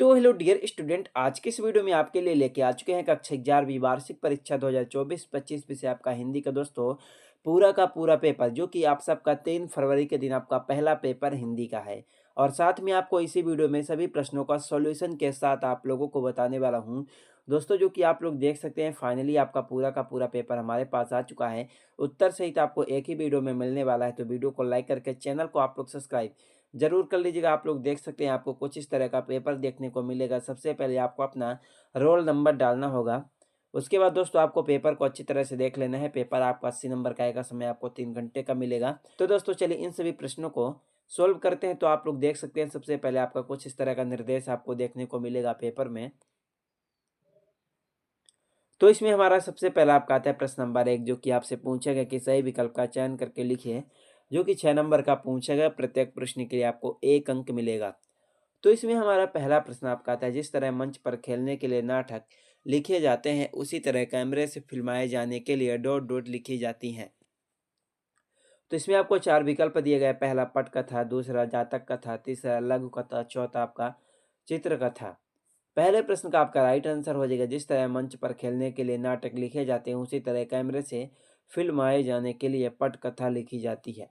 तो hello dear student, आज के इस वीडियो में आपके लिए लेके आ चुके हैं कक्षा 11वीं वार्षिक परीक्षा 2024-25 विषय आपका हिंदी का दोस्तों पूरा का पूरा पेपर, जो कि आप सबका 3 फरवरी के दिन आपका पहला पेपर हिंदी का है। और साथ में आपको इसी वीडियो में सभी प्रश्नों का सॉल्यूशन के साथ आप लोगों को बताने वाला हूं दोस्तों, जो कि आप लोग देख सकते हैं फाइनली आपका पूरा का पूरा पेपर हमारे पास आ चुका है। उत्तर सहित आपको एक ही वीडियो में मिलने वाला है, तो वीडियो को लाइक करके चैनल को आप लोग सब्सक्राइब ज़रूर कर लीजिएगा। आप लोग देख सकते हैं आपको कुछ इस तरह का पेपर देखने को मिलेगा। सबसे पहले आपको अपना रोल नंबर डालना होगा। उसके बाद दोस्तों आपको पेपर को अच्छी तरह से देख लेना है। पेपर आपका 80 नंबर का आएगा, समय आपको 3 घंटे का मिलेगा। तो दोस्तों चलिए इन सभी प्रश्नों को सॉल्व करते हैं। तो आप लोग देख सकते हैं सबसे पहले आपका कुछ इस तरह का निर्देश आपको देखने को मिलेगा पेपर में। तो इसमें हमारा सबसे पहला आपका आता है प्रश्न नंबर 1, जो कि आपसे पूछेगा कि सही विकल्प का चयन करके लिखिए, जो कि 6 नंबर का पूछेगा। प्रत्येक प्रश्न के लिए आपको 1 अंक मिलेगा। तो इसमें हमारा पहला प्रश्न आपका आता है, जिस तरह मंच पर खेलने के लिए नाटक लिखे जाते हैं, उसी तरह कैमरे से फिल्माए जाने के लिए डॉट डॉट लिखी जाती हैं। तो इसमें आपको 4 विकल्प दिए गए। पहला पटकथा, दूसरा जातक कथा, तीसरा लघु कथा, चौथा आपका चित्रकथा। पहले प्रश्न का आपका राइट आंसर हो जाएगा, जिस तरह मंच पर खेलने के लिए नाटक लिखे जाते हैं, उसी तरह कैमरे से फिल्माए जाने के लिए पटकथा लिखी जाती है।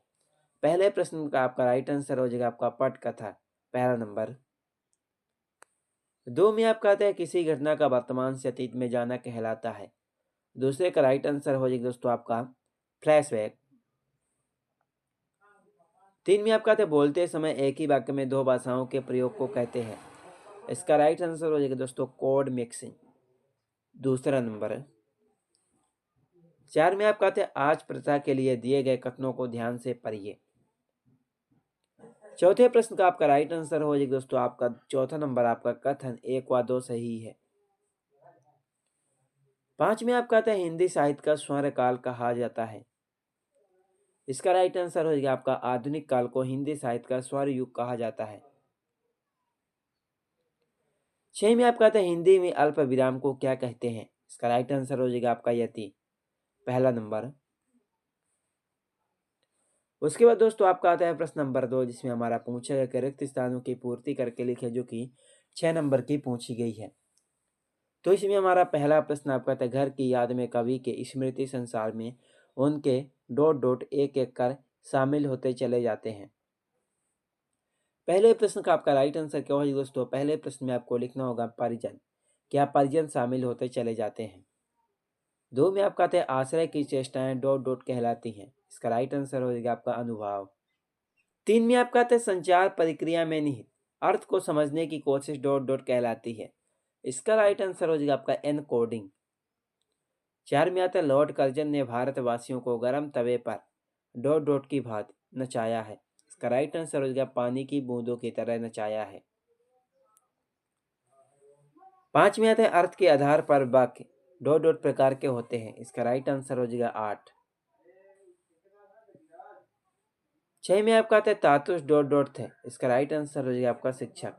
पहले प्रश्न का आपका राइट आंसर हो जाएगा आपका पटकथा, पहला नंबर। 2 में आपका आता है, किसी घटना का वर्तमान से अतीत में जाना कहलाता है। दूसरे का राइट आंसर हो जाएगा दोस्तों आपका फ्लैशबैक। 3 में आपका आता है, बोलते समय एक ही वाक्य में 2 भाषाओं के प्रयोग को कहते हैं। इसका राइट आंसर हो जाएगा दोस्तों कोड मिक्सिंग, दूसरा नंबर। 4 में आपका आता है, आज प्रथा के लिए दिए गए कथनों को ध्यान से पढ़िए। चौथे प्रश्न का आपका राइट आंसर हो जाएगा दोस्तों आपका चौथा नंबर, आपका कथन 1 व 2 सही है। 5 में आपका आता है, हिंदी साहित्य का स्वर्ण काल कहा जाता है। इसका राइट आंसर हो जाएगा आपका आधुनिक काल को हिंदी साहित्य का स्वर्ण युग कहा जाता है। 6 में आपका आता है, हिंदी में अल्प विराम को क्या कहते हैं। इसका राइट आंसर हो जाएगा आपका यति, पहला नंबर। उसके बाद दोस्तों आपका आता है प्रश्न नंबर 2, जिसमें हमारा पूछा गया कि रिक्त स्थानों की पूर्ति करके लिखे, जो कि 6 नंबर की पूछी गई है। तो इसमें हमारा पहला प्रश्न आपका था, घर की याद में कवि के स्मृति संसार में उनके डॉट डॉट एक एक कर शामिल होते चले जाते हैं। पहले प्रश्न का आपका राइट आंसर क्या होगा दोस्तों। पहले प्रश्न में आपको लिखना होगा परिजन, क्या परिजन शामिल होते चले जाते हैं। 2 में आपका था, आश्रय की चेष्टाएं डॉट डॉट कहलाती हैं। इसका राइट आंसर हो जाएगा आपका अनुभव। 3 में आपका था, संचार प्रक्रिया में निहित अर्थ को समझने की कोशिश डॉट डॉट कहलाती है। इसका राइट आंसर हो जाएगा आपका एनकोडिंग। 4 में आता है, लॉर्ड कर्जन ने भारतवासियों को गर्म तवे पर डॉट डॉट की भांति नचाया है। इसका राइट आंसर हो जाएगा पानी की बूंदों की तरह नचाया है। 5 में आता है, अर्थ के आधार पर वाक्य डॉट डॉट प्रकार के होते हैं। इसका राइट आंसर हो जाएगा 8। 6 में आपका आता है, तातुष डॉट डॉट थे। इसका राइट आंसर हो जाएगा आपका शिक्षक।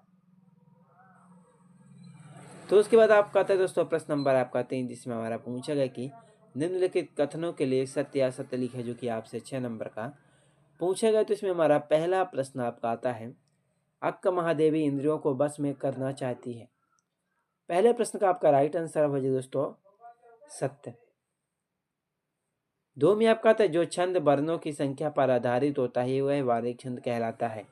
तो उसके बाद आपका आता है दोस्तों प्रश्न नंबर आपका 3, जिसमें हमारा पूछा गया कि निम्नलिखित कथनों के लिए सत्य या सत्य लिखे, जो कि आपसे 6 नंबर का पूछा गया। तो इसमें हमारा पहला प्रश्न आपका आता है, अक्का महादेवी इंद्रियों को बस में करना चाहती है। पहले प्रश्न का आपका राइट आंसर हो जाएगा दोस्तों सत्य। 2 में आपका आता है, जो छंद वर्णों की संख्या पर आधारित होता है वह वार्षिक छंद कहलाता है।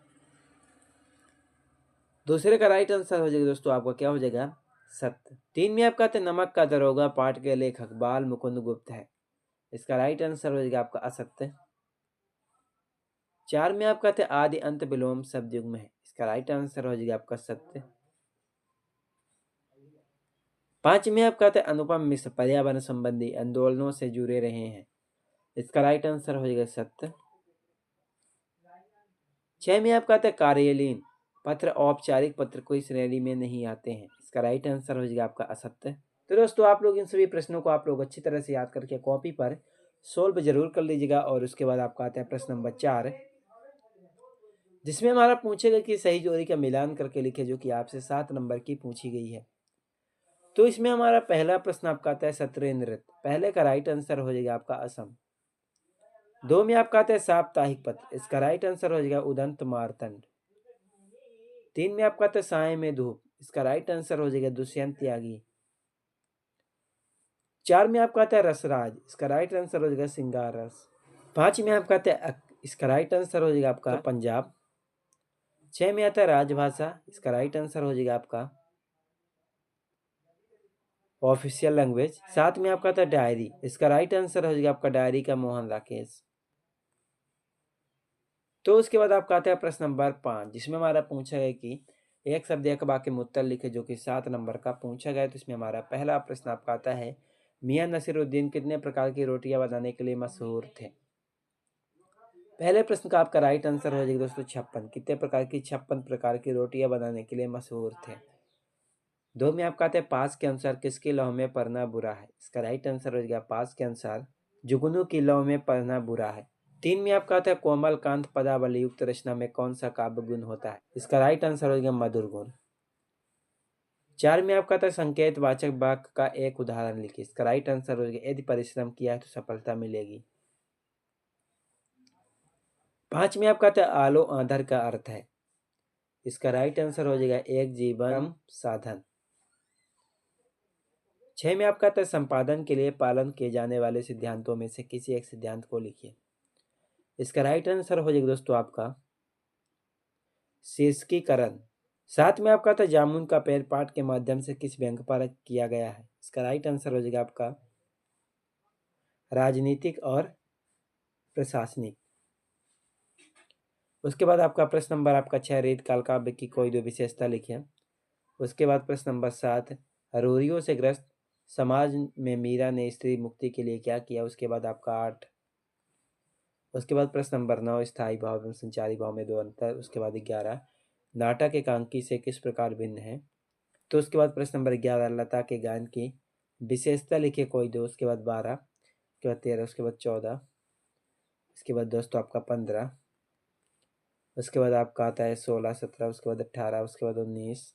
दूसरे का राइट आंसर हो जाएगा दोस्तों आपका क्या हो जाएगा सत्य। 3 में आपका आता है, नमक का दरोगा पाठ के लेखक बाल मुकुंद गुप्त है। इसका राइट आंसर हो जाएगा आपका असत्य। 4 में आपका आता है, आदि अंत विलोम शब्द युग्म है। इसका राइट आंसर हो जाएगा आपका सत्य। 5 में आपका आता है, अनुपम मिश्र पर्यावरण संबंधी आंदोलनों से जुड़े रहे हैं। इसका राइट आंसर हो जाएगा सत्य। 6 में आपका आता है, कार्यालयीन पत्र औपचारिक पत्र कोई श्रेणी में नहीं आते हैं। इसका राइट आंसर हो जाएगा आपका असत्य। तो दोस्तों आप लोग इन सभी प्रश्नों को आप लोग अच्छी तरह से याद करके कॉपी पर सोल्व जरूर कर लीजिएगा। और उसके बाद आपका आता है प्रश्न नंबर 4, जिसमें हमारा पूछेगा कि सही जोड़ी का मिलान करके लिखे, जो कि आपसे 7 नंबर की पूछी गई है। तो इसमें हमारा पहला प्रश्न आपका आता है सत्रीय नृत्य। पहले का राइट आंसर हो जाएगा आपका असम। 2 में आपका आता है साप्ताहिक पत्र। इसका राइट आंसर हो जाएगा उदंत मारतंड। 3 में आपका आता है साय में धूप। इसका राइट आंसर हो जाएगा दुष्यंत त्यागी। 4 में आपका आता है रसराज, इसका राइट आंसर हो जाएगा सिंगार रस। 5 में आपका आता है इसका राइट आंसर हो जाएगा आपका पंजाब। 6 में आता है राजभाषा, इसका राइट आंसर हो जाएगा आपका ऑफिशियल लैंग्वेज। 7 में आपका आता है डायरी, इसका राइट आंसर हो जाएगा आपका डायरी का मोहन राकेश। तो उसके बाद आपका आता है प्रश्न नंबर 5, जिसमें हमारा पूछा है कि एक शब्द एक वाक्य में उत्तर लिखे, जो कि 7 नंबर का पूछा गया है। तो इसमें हमारा पहला प्रश्न आपका आता है, मियां नसीरुद्दीन कितने प्रकार की रोटियां बनाने के लिए मशहूर थे। पहले प्रश्न का आपका राइट आंसर हो जाएगा दोस्तों 56। कितने प्रकार की 56 प्रकार की रोटियां बनाने के लिए मशहूर थे। 2 में आपका आता है पास के अनुसार किसकी लौ में पढ़ना बुरा है, इसका राइट आंसर हो जाएगा पास के अनुसार जुगनू की लौ में पढ़ना बुरा है। 3 में आपका आता है कोमल कांत पदावली युक्त रचना में कौन सा काव्य गुण होता है, इसका राइट आंसर हो जाएगा मधुर गुण। 4 में आपका आता है संकेत वाचक वाक्य का एक उदाहरण लिखिए, इसका राइट आंसर हो जाएगा यदि परिश्रम किया है तो सफलता मिलेगी। 5 में आपका आता है आलो आंधर का अर्थ है, इसका राइट आंसर हो जाएगा एक जीवन साधन। 6 में आपका आता है संपादन के लिए पालन किए जाने वाले सिद्धांतों में से किसी एक सिद्धांत को लिखिए, इसका राइट आंसर हो जाएगा दोस्तों आपका शीर्षकीकरण। 7 में आपका था जामुन का पेड़ पाठ के माध्यम से किस व्यंग पर किया गया है, इसका राइट आंसर हो जाएगा आपका राजनीतिक और प्रशासनिक। उसके बाद आपका प्रश्न नंबर आपका 6, रेत काल काव्य की कोई दो विशेषता लिखिए। उसके बाद प्रश्न नंबर 7, रोरियों से ग्रस्त समाज में मीरा ने स्त्री मुक्ति के लिए क्या किया। उसके बाद आपका 8, उसके बाद प्रश्न नंबर 9, स्थायी भाव एवं संचारी भाव में दो अंतर। उसके बाद 11, नाटक एकांकी से किस प्रकार भिन्न है। तो उसके बाद प्रश्न नंबर 11, लता के गायन की विशेषता लिखिए कोई दो। उसके बाद 12, उसके बाद 13, उसके बाद 14, उसके बाद दोस्तों आपका 15, उसके बाद आपका आता है 16, 17, उसके बाद 18, उसके बाद 19,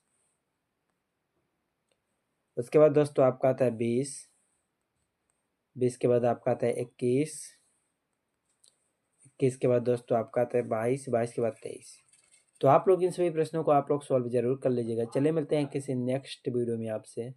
उसके बाद दोस्तों आपका आता है 20, 20 के बाद आपका आता है 21, 21 के बाद दोस्तों आपका आता है 22, 22 के बाद 23। तो आप लोग इन सभी प्रश्नों को आप लोग सॉल्व जरूर कर लीजिएगा। चलिए मिलते हैं किसी नेक्स्ट वीडियो में आपसे।